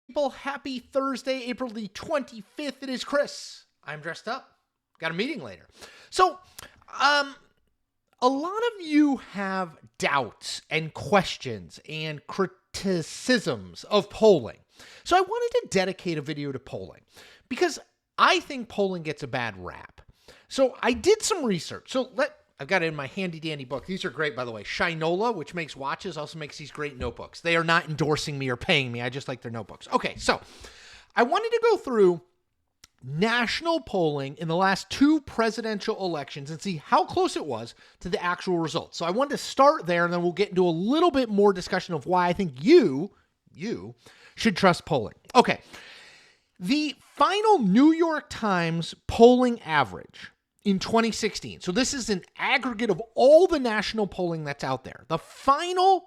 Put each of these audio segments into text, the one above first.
People, happy Thursday, April the 25th. It is Chris. I'm dressed up. Got a meeting later. So, a lot of you have doubts and questions and criticisms of polling. So I wanted to dedicate a video to polling because I think polling gets a bad rap. So I did some research. I've got it in my handy dandy book. These are great, by the way. Shinola, which makes watches, also makes these great notebooks. They are not endorsing me or paying me. I just like their notebooks. Okay, so I wanted to go through national polling in the last two presidential elections and see how close it was to the actual results. So I wanted to start there, and then we'll get into a little bit more discussion of why I think you should trust polling. Okay, the final New York Times polling average in 2016. So this is an aggregate of all the national polling that's out there. The final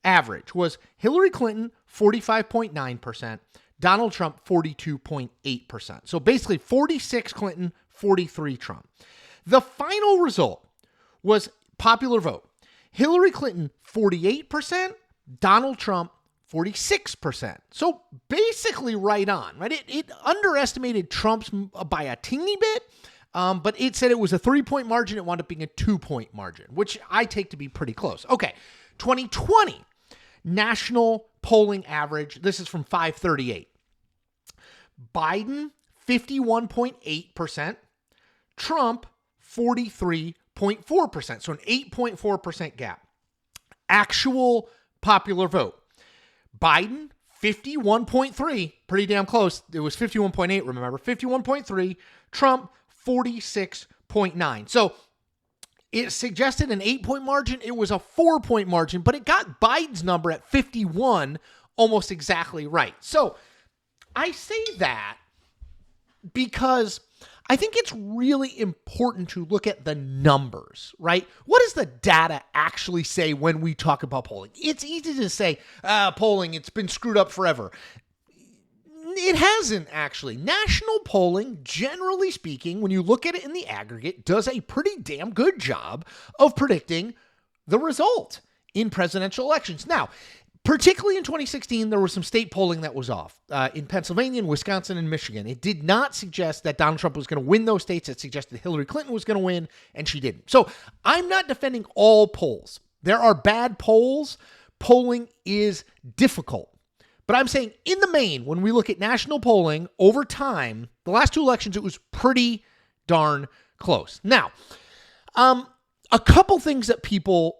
average was Hillary Clinton, 45.9%, Donald Trump, 42.8%. So basically 46 Clinton, 43 Trump. The final result was popular vote. Hillary Clinton, 48%, Donald Trump, 46%. So basically right on, right? It underestimated Trump's by a teeny bit, but it said it was a 3-point margin. It wound up being a 2-point margin, which I take to be pretty close. Okay, 2020 national polling average. This is from 538. Biden, 51.8%. Trump, 43.4%. So an 8.4% gap. Actual popular vote. Biden, 51.3, pretty damn close. It was 51.8, remember? 51.3. Trump, 46.9. So it suggested an 8-point margin. It was a 4-point margin, but it got Biden's number at 51 almost exactly right. So I say that because I think it's really important to look at the numbers, right? What does the data actually say when we talk about polling? It's easy to say, polling, it's been screwed up forever. It hasn't actually. National polling, generally speaking, when you look at it in the aggregate, does a pretty damn good job of predicting the result in presidential elections. Now, particularly in 2016, there was some state polling that was off. In Pennsylvania, and Wisconsin, and Michigan. It did not suggest that Donald Trump was going to win those states. It suggested Hillary Clinton was going to win, and she didn't. So I'm not defending all polls. There are bad polls. Polling is difficult. But I'm saying in the main, when we look at national polling over time, the last two elections, it was pretty darn close. Now, a couple things that people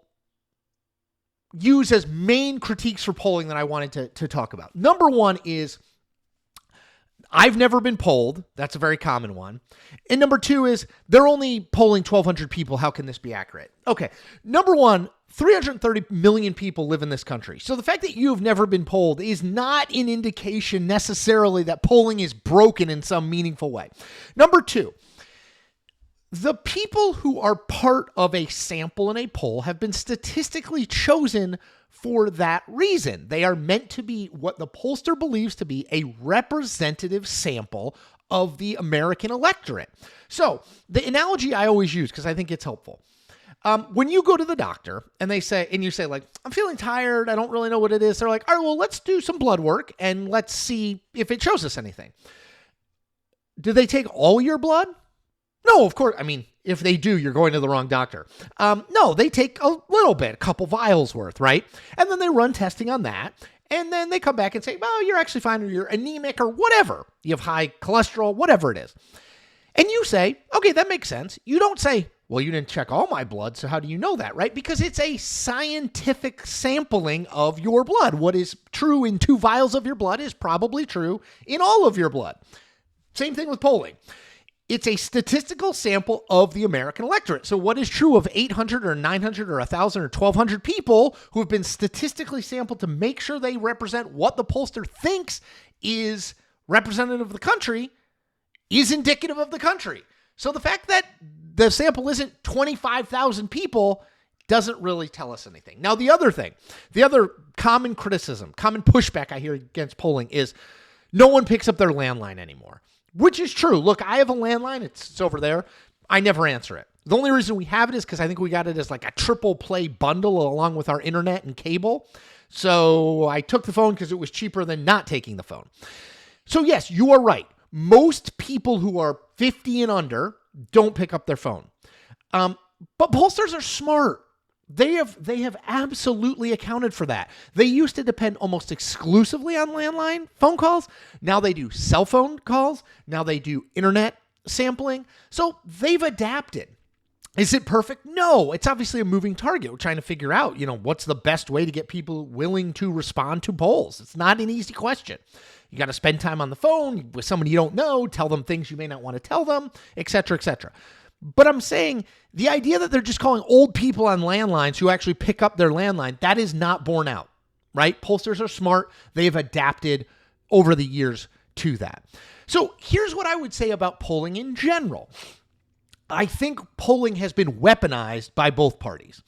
use as main critiques for polling that I wanted to talk about. Number one is I've never been polled. That's a very common one. And number two is they're only polling 1,200 people. How can this be accurate? Okay. Number one, 330 million people live in this country. So the fact that you've never been polled is not an indication necessarily that polling is broken in some meaningful way. Number two, the people who are part of a sample in a poll have been statistically chosen for that reason. They are meant to be what the pollster believes to be a representative sample of the American electorate. So the analogy I always use, because I think it's helpful. When you go to the doctor and you say like, I'm feeling tired. I don't really know what it is. They're like, all right, well, let's do some blood work and let's see if it shows us anything. Do they take all your blood? No, of course. I mean, if they do, you're going to the wrong doctor. No, they take a little bit, a couple vials worth, right? And then they run testing on that. And then they come back and say, well, you're actually fine, or you're anemic, or whatever. You have high cholesterol, whatever it is. And you say, okay, that makes sense. You don't say, well, you didn't check all my blood, so how do you know that, right? Because it's a scientific sampling of your blood. What is true in 2 vials of your blood is probably true in all of your blood. Same thing with polling. It's a statistical sample of the American electorate. So what is true of 800 or 900 or 1,000 or 1,200 people who have been statistically sampled to make sure they represent what the pollster thinks is representative of the country is indicative of the country. So the fact that the sample isn't 25,000 people doesn't really tell us anything. Now, the other common criticism, common pushback I hear against polling is no one picks up their landline anymore. Which is true. Look, I have a landline. It's over there. I never answer it. The only reason we have it is because I think we got it as like a triple play bundle along with our internet and cable. So I took the phone because it was cheaper than not taking the phone. So yes, you are right. Most people who are 50 and under don't pick up their phone. But pollsters are smart. They have absolutely accounted for that. They used to depend almost exclusively on landline phone calls. Now they do cell phone calls. Now they do internet sampling. So they've adapted. Is it perfect? No, it's obviously a moving target. We're trying to figure out, what's the best way to get people willing to respond to polls. It's not an easy question. You got to spend time on the phone with someone you don't know, tell them things you may not want to tell them, et cetera, et cetera. But I'm saying the idea that they're just calling old people on landlines who actually pick up their landline, that is not borne out, right? Pollsters are smart. They've adapted over the years to that. So here's what I would say about polling in general. I think polling has been weaponized by both parties.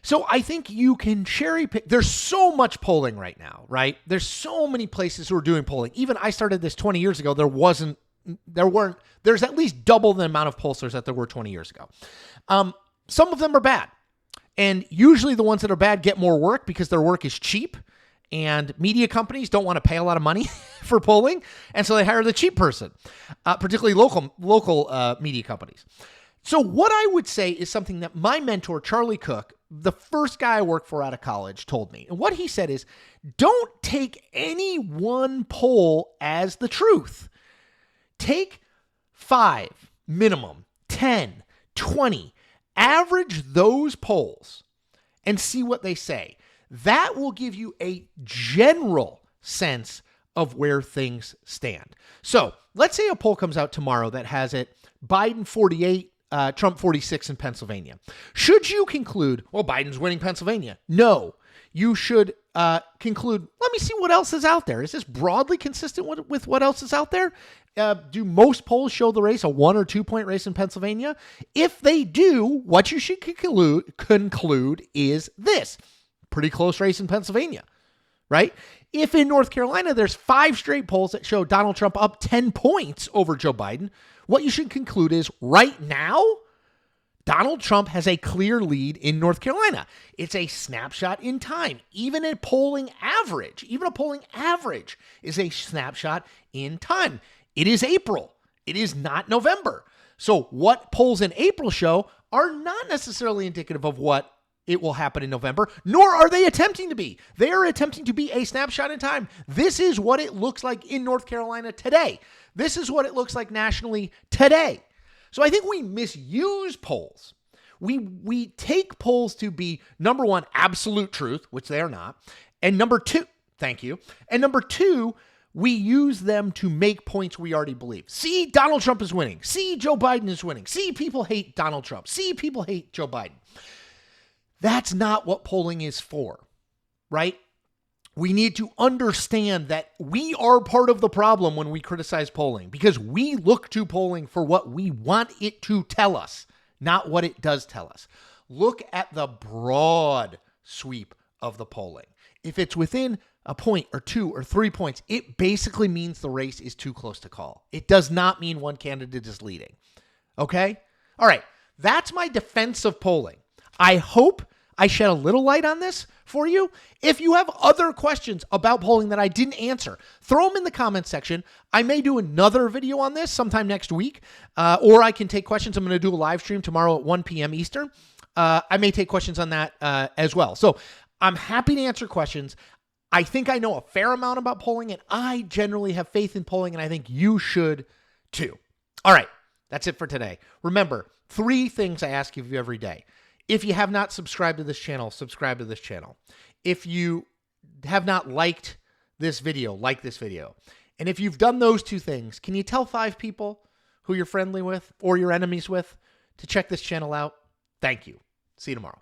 So I think you can cherry pick. There's so much polling right now, right? There's so many places who are doing polling. Even I started this 20 years ago. There's at least double the amount of pollsters that there were 20 years ago. Some of them are bad. And usually the ones that are bad get more work because their work is cheap. And media companies don't want to pay a lot of money for polling. And so they hire the cheap person, particularly local media companies. So what I would say is something that my mentor, Charlie Cook, the first guy I worked for out of college, told me. And what he said is, don't take any one poll as the truth. Take 5 minimum, 10, 20, average those polls and see what they say. That will give you a general sense of where things stand. So let's say a poll comes out tomorrow that has it Biden 48, Trump 46 in Pennsylvania. Should you conclude, well, Biden's winning Pennsylvania? No, you should conclude, let me see what else is out there. Is this broadly consistent with what else is out there? Do most polls show the race a 1 or 2 point race in Pennsylvania? If they do, what you should conclude is this. Pretty close race in Pennsylvania, right? If in North Carolina, there's 5 straight polls that show Donald Trump up 10 points over Joe Biden, what you should conclude is right now, Donald Trump has a clear lead in North Carolina. It's a snapshot in time. Even a polling average is a snapshot in time. It is April. It is not November. So what polls in April show are not necessarily indicative of what it will happen in November, nor are they attempting to be. They are attempting to be a snapshot in time. This is what it looks like in North Carolina today. This is what it looks like nationally today. So I think we misuse polls. We take polls to be, number one, absolute truth, which they are not. And number two, thank you. And number two, we use them to make points we already believe. See, Donald Trump is winning. See, Joe Biden is winning. See, people hate Donald Trump. See, people hate Joe Biden. That's not what polling is for, right? We need to understand that we are part of the problem when we criticize polling because we look to polling for what we want it to tell us, not what it does tell us. Look at the broad sweep of the polling. If it's within a point or 2 or 3 points, it basically means the race is too close to call. It does not mean one candidate is leading. Okay? All right. That's my defense of polling. I hope I shed a little light on this for you. If you have other questions about polling that I didn't answer, throw them in the comments section. I may do another video on this sometime next week, or I can take questions. I'm going to do a live stream tomorrow at 1 p.m. Eastern. I may take questions on that as well. So I'm happy to answer questions. I think I know a fair amount about polling, and I generally have faith in polling, and I think you should too. All right, that's it for today. Remember, 3 things I ask of you every day. If you have not subscribed to this channel, subscribe to this channel. If you have not liked this video, like this video. And if you've done those 2 things, can you tell 5 people who you're friendly with or your enemies with to check this channel out? Thank you. See you tomorrow.